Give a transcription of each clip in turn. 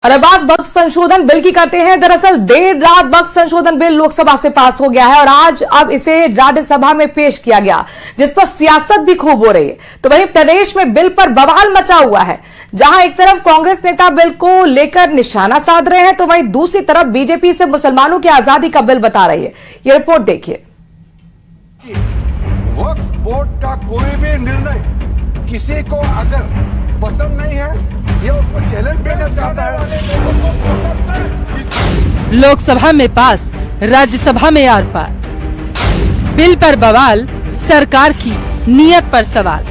और अब बात वक्फ संशोधन बिल की करते हैं। दरअसल देर रात वक्फ संशोधन बिल लोकसभा से पास हो गया है और आज अब इसे राज्यसभा में पेश किया गया, जिस पर सियासत भी खूब हो रही है। तो वहीं प्रदेश में बिल पर बवाल मचा हुआ है। जहां एक तरफ कांग्रेस नेता बिल को लेकर निशाना साध रहे हैं, तो वहीं दूसरी तरफ बीजेपी से मुसलमानों की आजादी का बिल बता रही है। ये रिपोर्ट देखिए। वक्फ बोर्ड का कोई भी निर्णय किसी को अगर पसंद नहीं है या उसको चैलेंज करना चाहता है। लोकसभा में पास, राज्यसभा में आर पार, बिल पर बवाल, सरकार की नीयत पर सवाल।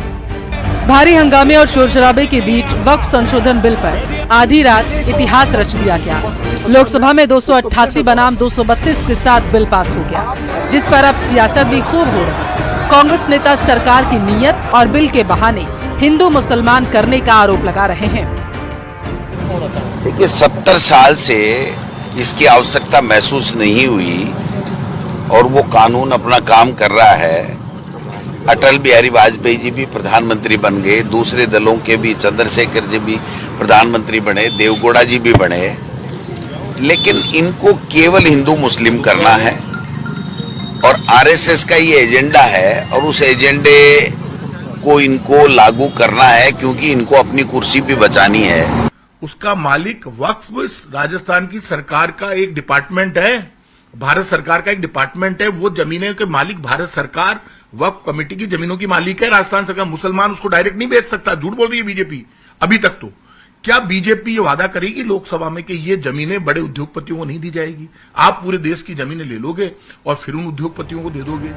भारी हंगामे और शोर शराबे के बीच वक्फ संशोधन बिल पर आधी रात इतिहास रच दिया गया। लोकसभा में 288 बनाम 232 के साथ बिल पास हो गया, जिस पर अब सियासत भी खूब हो रही। कांग्रेस नेता सरकार की नीयत और बिल के बहाने हिंदू मुसलमान करने का आरोप लगा रहे हैं। देखिए, 70 साल से इसकी आवश्यकता महसूस नहीं हुई और वो कानून अपना काम कर रहा है। अटल बिहारी वाजपेयी जी भी प्रधानमंत्री बन गए, दूसरे दलों के भी चंद्रशेखर जी भी प्रधानमंत्री बने, देवगौड़ा जी भी बने, लेकिन इनको केवल हिंदू मुस्लिम करना है और आरएसएस का ये एजेंडा है और उस एजेंडे को इनको लागू करना है, क्योंकि इनको अपनी कुर्सी भी बचानी है। उसका मालिक वक्फ राजस्थान की सरकार का एक डिपार्टमेंट है, भारत सरकार का एक डिपार्टमेंट है। वो जमीनें के मालिक भारत सरकार, वक्फ कमेटी की जमीनों की मालिक है राजस्थान सरकार। मुसलमान उसको डायरेक्ट नहीं बेच सकता, झूठ बोल रही है बीजेपी अभी तक। तो क्या बीजेपी ये वादा करेगी लोकसभा में कि ये जमीनें बड़े उद्योगपतियों को नहीं दी जाएगी? आप पूरे देश की जमीनें ले लोगे और फिर उन उद्योगपतियों को दे दोगे।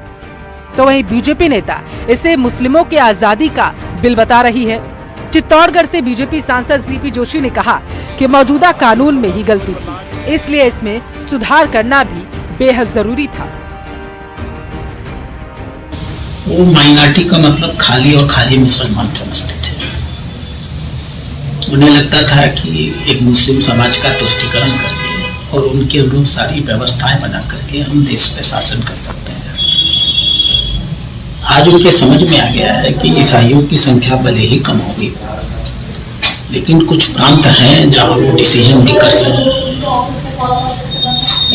तो वहीं बीजेपी नेता इसे मुस्लिमों की आजादी का बिल बता रही है। चित्तौड़गढ़ से बीजेपी सांसद सीपी जोशी ने कहा कि मौजूदा कानून में ही गलती थी, इसलिए इसमें सुधार करना भी बेहद जरूरी था। वो माइनॉरिटी का मतलब खाली और खाली मुसलमान समझते थे। उन्हें लगता था कि एक मुस्लिम समाज का तुष्टीकरण करके और उनके अनुरूप सारी व्यवस्थाएं बना करके हम देश पे शासन कर सकते हैं। आज उनके समझ में आ गया है कि ईसाइयों की संख्या भले ही कम होगी, लेकिन कुछ प्रांत हैं जहां वो डिसीजन भी कर सकते।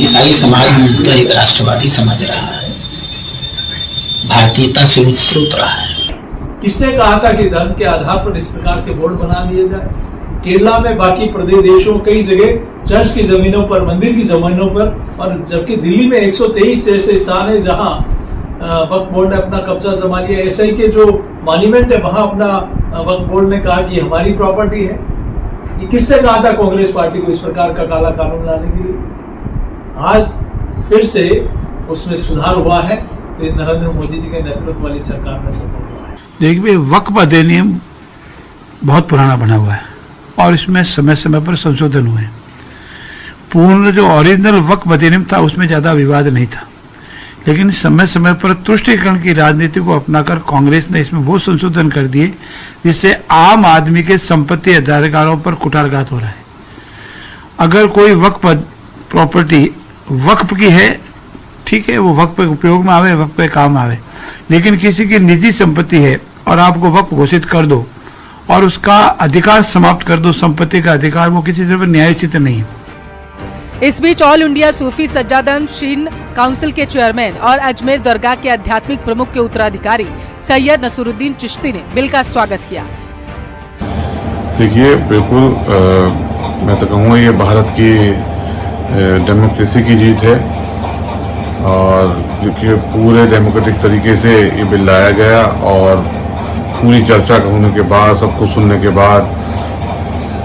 ईसाई समाज मूलतः एक राष्ट्रवादी समझ रहा है, भारतीयता से उत्प्रोत रहा है। किसने कहा था कि धर्म के आधार पर इस प्रकार के बोर्ड बना दिए जाए? केरला में, बाकी प्रदेश देशों, कई जगह चर्च की जमीनों पर, मंदिर की जमीनों पर, और जबकि दिल्ली में 123 जैसे स्थान है जहां वक्फ बोर्ड ने अपना कब्जा जमा लिया। एसआई के जो मॉन्यूमेंट है वहां अपना वक्फ बोर्ड ने कहा कि हमारी प्रॉपर्टी है। ये किससे कहा था कांग्रेस पार्टी को इस प्रकार का काला कानून लाने के लिए? आज फिर से उसमें सुधार हुआ है। तो नरेंद्र मोदी जी के नेतृत्व वाली सरकार में सफल हुआ है। देखिए, वक्फ अधिनियम बहुत पुराना बना हुआ है और इसमें समय समय पर संशोधन हुए। पूर्ण जो ओरिजिनल वक्फ अधिनियम था उसमें ज्यादा विवाद नहीं था, लेकिन समय समय पर तुष्टीकरण की राजनीति को अपनाकर कांग्रेस ने इसमें वो संशोधन कर दिए जिससे आम आदमी के संपत्ति अधिकारों पर कुठारघात हो रहा है। अगर कोई वक्फ प्रॉपर्टी वक्फ की है, ठीक है, वो वक्फ पे उपयोग में आवे, वक्फ पे काम आवे, लेकिन किसी की निजी संपत्ति है और आपको वक्फ घोषित कर दो और उसका अधिकार समाप्त कर दो, संपत्ति का अधिकार, वो किसी तरह न्यायोचित नहीं है। इस बीच ऑल इंडिया सूफी सज्जादन शीन काउंसिल के चेयरमैन और अजमेर दरगाह के आध्यात्मिक प्रमुख के उत्तराधिकारी सैयद नसरुद्दीन चिश्ती ने बिल का स्वागत किया। देखिए, बिल्कुल मैं तो कहूँगा ये भारत की डेमोक्रेसी की जीत है और देखिए पूरे डेमोक्रेटिक तरीके से ये बिल लाया गया और पूरी चर्चा होने के बाद, सब कुछ सुनने के बाद,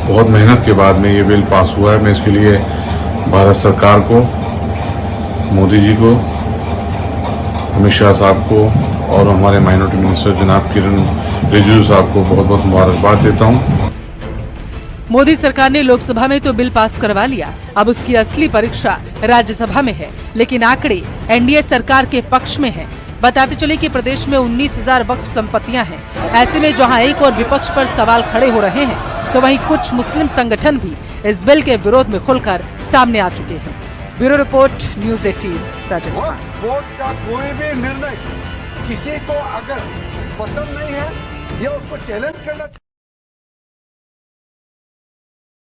बहुत मेहनत के बाद में ये बिल पास हुआ है। मैं इसके लिए भारत सरकार को, मोदी जी को, अमित शाह साहब को और हमारे माइनॉरिटी मिनिस्टर जनाब किरण रिजिजू साहब को बहुत बहुत मुबारकबाद देता हूँ। मोदी सरकार ने लोकसभा में तो बिल पास करवा लिया, अब उसकी असली परीक्षा राज्यसभा में है, लेकिन आंकड़े एनडीए सरकार के पक्ष में है। बताते चले कि प्रदेश में 19,000 वक्फ संपत्तियां हैं। ऐसे में जहां एक और विपक्ष पर सवाल खड़े हो रहे हैं, तो वहीं कुछ मुस्लिम संगठन भी इस बिल के विरोध में खुलकर सामने आ चुके हैं। Bureau report, news 18 Rajasthan. Board का कोई भी निर्णय किसी को अगर पसंद नहीं है या उसको चैलेंज करना